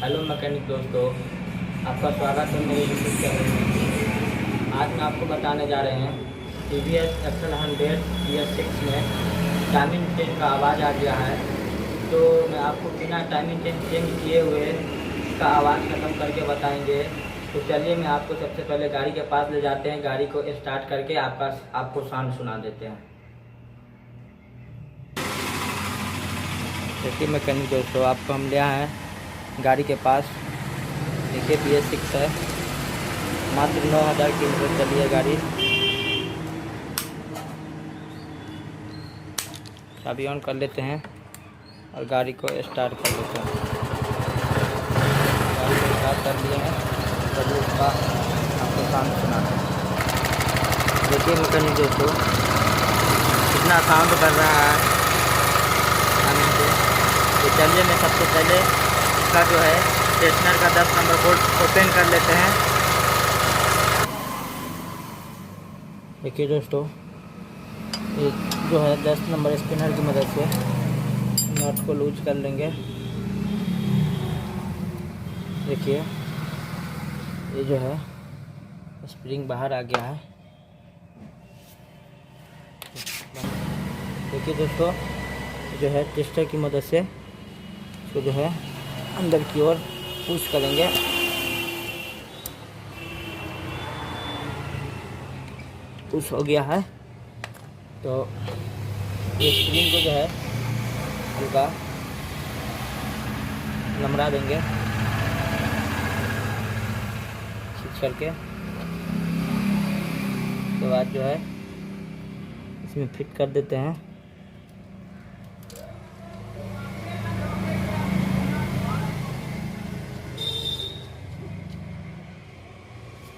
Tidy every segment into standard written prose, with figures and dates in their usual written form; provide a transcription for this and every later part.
Hello mechanic दोस्तों, आपका स्वागत है मेरे यूट्यूब चैनल में। आज मैं आपको बताने जा रहे हैं TVS XL 100 BS6 में टाइमिंग चेंज का आवाज़ आ गया है। तो मैं आपको बिना टाइमिंग चेंज किए हुए इसका आवाज़ ख़त्म करके बताएंगे। तो चलिए मैं आपको सबसे पहले गाड़ी के पास ले जाते हैं, गाड़ी को स्टार्ट करके आपको साउंड सुना देते हैं। देखिए मैकेनिक दोस्तों, आपको हम ले आए हैं गाड़ी के पास। देखिए BS6 है, मात्र 9000 किलोमीटर चली है गाड़ी। चाबी ऑन कर लेते हैं और गाड़ी को स्टार्ट कर लेते हैं। गाड़ी को स्टार्ट कर लिए हैं, तभी उसका आपको साउंड सुनाते हैं। देखिए मैकेनिक दोस्तों, कितना साउंड कर रहा है सामने से। तो चलिए मैं सबसे पहले इसका जो है स्टेशनर का 10 नंबर बोल्ट ओपन कर लेते हैं। देखिए दोस्तों, ये जो है 10 नंबर स्पिनर की मदद से नट को लूज कर लेंगे। देखिए ये जो है स्प्रिंग बाहर आ गया है। देखिए दोस्तों, जो है टेस्टर की मदद से इसको जो है अंदर की ओर पुश करेंगे। पुश हो गया है तो ये स्प्रिंग को जो है हल्का लमड़ा देंगे खींच करके। उसके बाद जो है इसमें फिट कर देते हैं।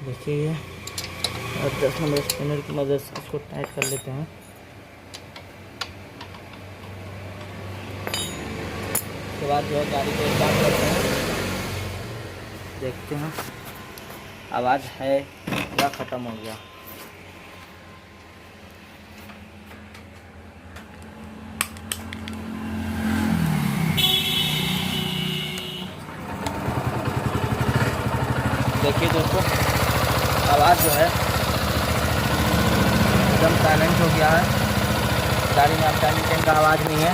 देखिए ये और 10 नंबर स्पिनर की मदद से इसको टाइट कर लेते हैं। उसके बाद जो है गाड़ी को स्टार्ट करते हैं, देखते हैं आवाज़ है या ख़त्म हो गया। देखिए दोस्तों, आवाज़ जो है एकदम साइलेंट हो गया है। गाड़ी में अब टाइमिंग चेंज का आवाज़ नहीं है।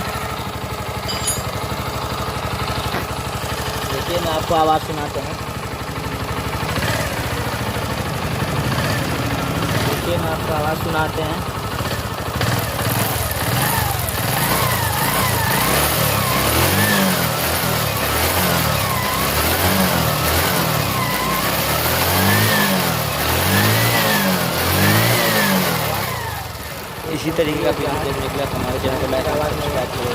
देखिए मैं आपको आवाज़ सुनाते हैं। देखिए मैं आपको आवाज़ सुनाते हैं। इसी तरीके का वीडियो देखने के लिए हमारे चैनल को लाइक और सब्सक्राइब करें।